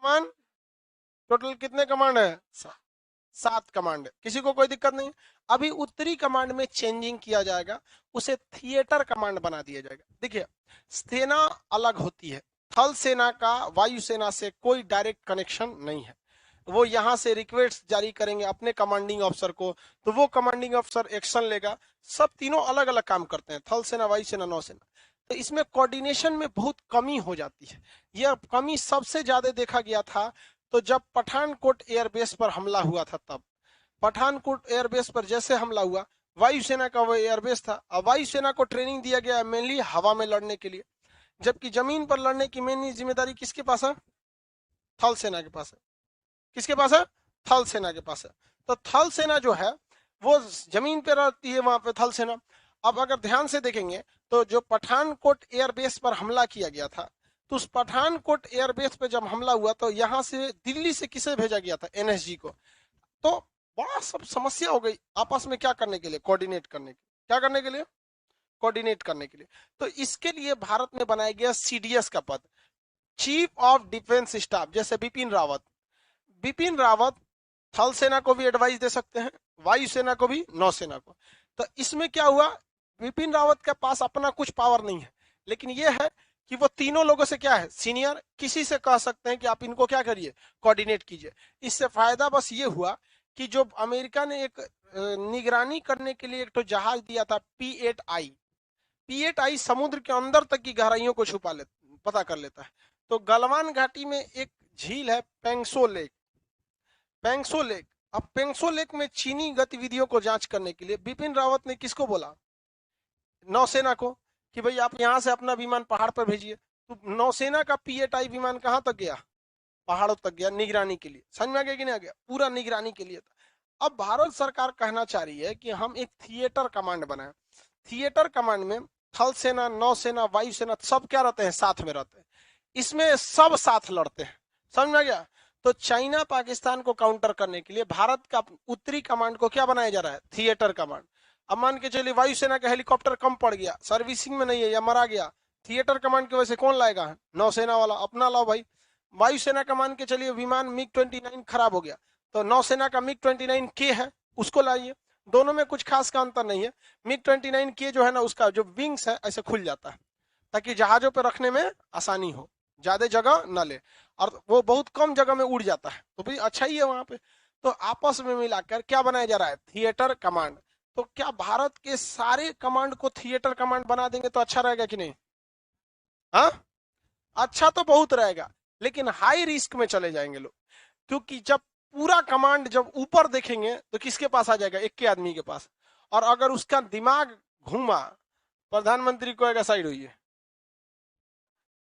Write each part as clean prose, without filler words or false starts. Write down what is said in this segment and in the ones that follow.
Command, total कितने command है? 7 command है, किसी को कोई दिक्कत नहीं। अभी उत्तरी कमांड में चेंजिंग किया जाएगा, उसे थिएटर कमांड बना दिया जाएगा। देखिए सेना अलग होती है, थल सेना का वायुसेना से कोई डायरेक्ट कनेक्शन नहीं है। वो यहाँ से रिक्वेस्ट जारी करेंगे अपने कमांडिंग ऑफिसर को, तो वो कमांडिंग ऑफिसर एक्शन लेगा। सब तीनों अलग अलग काम करते हैं, थल सेना, वायुसेना, नौसेना। तो इसमें कोऑर्डिनेशन में बहुत कमी हो जाती है। यह कमी सबसे ज्यादा देखा गया था तो जब पठानकोट एयरबेस पर हमला हुआ था, तब पठानकोट एयरबेस पर जैसे हमला हुआ, वायुसेना का वो एयरबेस था, अब वायुसेना को ट्रेनिंग दिया गया मेनली हवा में लड़ने के लिए, जबकि जमीन पर लड़ने की मेन जिम्मेदारी किसके पास है? थल सेना के पास है। किसके पास है? थल सेना के पास है। तो थल सेना जो है वो जमीन पे रहती है, वहां पे थल सेना। अब अगर ध्यान से देखेंगे तो जो पठानकोट एयरबेस पर हमला किया गया था, तो उस पठानकोट एयरबेस पे जब हमला हुआ तो यहाँ से दिल्ली से किसे भेजा गया था? एनएसजी को। तो बड़ा सब समस्या हो गई आपस में क्या करने के लिए? कोऑर्डिनेट करने के लिए। क्या करने के लिए? कोऑर्डिनेट करने के लिए। तो इसके लिए भारत में बनाया गया सीडीएस का पद, चीफ ऑफ डिफेंस स्टाफ। जैसे बिपिन रावत थल सेना को भी एडवाइस दे सकते हैं, वायुसेना को भी, नौसेना को। तो इसमें क्या हुआ, बिपिन रावत के पास अपना कुछ पावर नहीं है, लेकिन यह है कि वो तीनों लोगों से क्या है, सीनियर, किसी से कह सकते हैं कि आप इनको क्या करिए, कोऑर्डिनेट कीजिए। इससे फायदा बस ये हुआ कि जो अमेरिका ने एक निगरानी करने के लिए एक तो जहाज दिया था P8I समुद्र के अंदर तक की गहराइयों को छुपा ले, पता कर लेता है। तो गलवान घाटी में एक झील है पेंगसो लेक। अब पेंगसो लेक में चीनी गतिविधियों को जांच करने के लिए बिपिन रावत ने किसको बोला? नौसेना को, कि भाई आप यहां से अपना विमान पहाड़ पर भेजिए। तो नौसेना का P8I विमान कहां तक गया? पहाड़ों तक गया, निगरानी के लिए। समझ में आ गया कि नहीं आ गया? पूरा निगरानी के लिए था। अब भारत सरकार कहना चाह रही है कि हम एक थिएटर कमांड बनाए। थिएटर कमांड में थल सेना, नौसेना, वायुसेना सब क्या रहते हैं? साथ में रहते हैं। इसमें सब साथ लड़ते हैं। समझ में आ गया? तो चाइना पाकिस्तान को काउंटर करने के लिए भारत का उत्तरी कमांड को क्या बनाया जा रहा है? Theatre command. अब मान के चलिए वायुसेना का हेलीकॉप्टर कम पड़ गया, सर्विसिंग में नहीं है या मरा गया, थिएटर कमांड की वजह से कौन लाएगा? नौसेना वाला। अपना लाओ भाई। वायुसेना का मान के चलिए विमान MiG-29 खराब हो गया, तो नौसेना का MiG-29K है, उसको लाइए। दोनों में कुछ खास का अंतर नहीं है। MiG-29K जो है ना, उसका जो विंग्स है ऐसे खुल जाता है, ताकि जहाजों पर रखने में आसानी हो, ज्यादा जगह न ले, और वो बहुत कम जगह में उड़ जाता है, तो भाई अच्छा ही है वहां पे। तो आपस में मिलाकर क्या बनाया जा रहा है? Theatre command. तो क्या भारत के सारे कमांड को थिएटर कमांड बना देंगे तो अच्छा रहेगा कि नहीं? हाँ, अच्छा तो बहुत रहेगा, लेकिन हाई रिस्क में चले जाएंगे लोग, क्योंकि जब पूरा कमांड जब ऊपर देखेंगे तो किसके पास आ जाएगा? एक के आदमी के पास। और अगर उसका दिमाग घूमा, प्रधानमंत्री को एक साइड हुई है,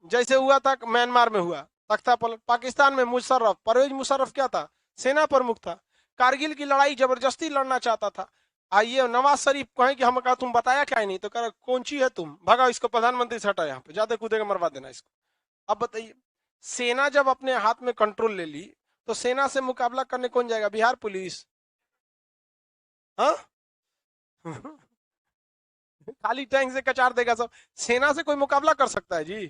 जैसे हुआ था म्यांमार में, हुआ तख्ता पलट। पाकिस्तान में मुशर्रफ, परवेज मुशर्रफ क्या था? सेना प्रमुख था। कारगिल की लड़ाई जबरदस्ती लड़ना चाहता था। आइए नवाज शरीफ कहें कि हम कहा तुम बताया क्या ही नहीं, तो कह कौन ची है तुम, भगाओ इसको, प्रधानमंत्री से हटा, यहाँ पे ज्यादा कूदेगा मरवा देना इसको। अब बताइए, सेना जब अपने हाथ में कंट्रोल ले ली, तो सेना से मुकाबला करने कौन जाएगा? बिहार पुलिस? हाँ खाली टैंक से कचार देगा सब। सेना से कोई मुकाबला कर सकता है जी?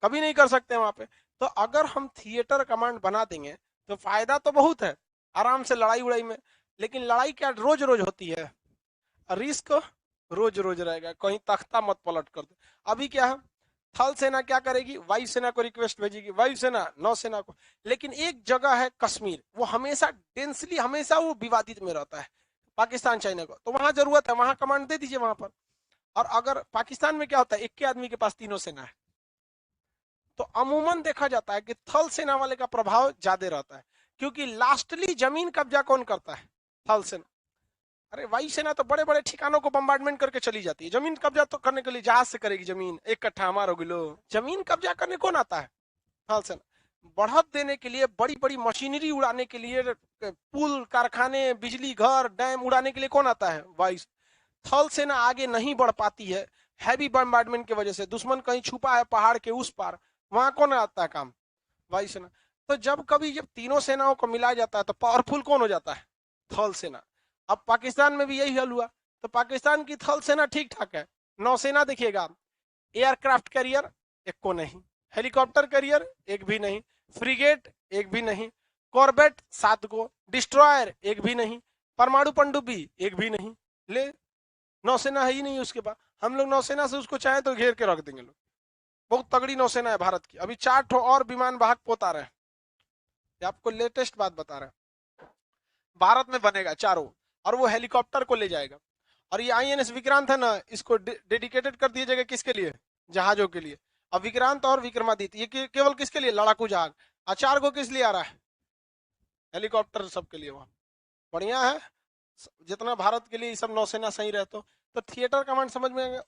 कभी नहीं कर सकते वहां पे। तो अगर हम थिएटर कमांड बना देंगे तो फायदा तो बहुत है, आराम से लड़ाई उड़ाई में। लेकिन लड़ाई क्या रोज रोज होती है? रिस्क रोज रोज रहेगा, कहीं तख्ता मत पलट कर दे। अभी क्या है, थल सेना क्या करेगी? वायुसेना को रिक्वेस्ट भेजेगी, वायुसेना नौसेना को। लेकिन एक जगह है कश्मीर, वो हमेशा डेंसली, हमेशा वो विवादित में रहता है पाकिस्तान चाइना को, तो वहां जरूरत है, वहां कमांड दे दीजिए वहां पर। और अगर पाकिस्तान में क्या होता है, एक के आदमी के पास तीनों सेना है, तो अमूमन देखा जाता है कि थल सेना वाले का प्रभाव ज्यादा रहता है, क्योंकि लास्टली जमीन कब्जा कौन करता है? थल सेना। अरे वायुसेना तो बड़े बड़े ठिकानों को बम्बार्डमेंट करके चली जाती है, जमीन कब्जा तो करने के लिए जहाज से करेगी। जमीन एक कट्ठा हमारा गिलो, जमीन कब्जा करने कौन आता है? थल सेना। बढ़त देने के लिए, बड़ी बड़ी मशीनरी उड़ाने के लिए, पुल, कारखाने, बिजली घर, डैम उड़ाने के लिए कौन आता है? वायु। थल सेना आगे नहीं बढ़ पाती है हैवी बम्बार्डमेंट की वजह से। दुश्मन कहीं छुपा है पहाड़ के उस पार, वहां कौन आता है काम? वायुसेना। तो जब कभी जब तीनों सेनाओं को मिलाया जाता है तो पावरफुल कौन हो जाता है? थल सेना। अब पाकिस्तान में भी यही हल हुआ। तो पाकिस्तान की थल सेना ठीक ठाक है, नौसेना देखिएगा, एयरक्राफ्ट कैरियर एक को नहीं, हेलीकॉप्टर कैरियर एक भी नहीं, फ्रिगेट एक भी नहीं। कॉर्बेट 7 को, डिस्ट्रॉयर एक भी नहीं, परमाणु पनडुब्बी एक भी नहीं। ले, नौसेना है ही नहीं उसके पास। हम लोग नौसेना से उसको चाहे तो घेर के रख देंगे लोग। बहुत तगड़ी नौसेना है भारत की। अभी 4 ठो और विमान वाहक पोत आ रहे हैं, ये आपको लेटेस्ट बात बता रहे हैं। भारत में बनेगा चारों, और वो हेलीकॉप्टर को ले जाएगा। और ये आईएनएस विक्रांत है ना, इसको डेडिकेटेड कर दिया जाएगा किसके लिए? जहाजों के लिए। अब विक्रांत और विक्रमादित्य ये केवल किसके लिए? लड़ाकू जहाज। आचार को किस लिए आ रहा है? हेलीकॉप्टर सबके लिए। वहां बढ़िया है, जितना भारत के लिए सब नौसेना सही रहते हो। तो थिएटर कमांड समझ में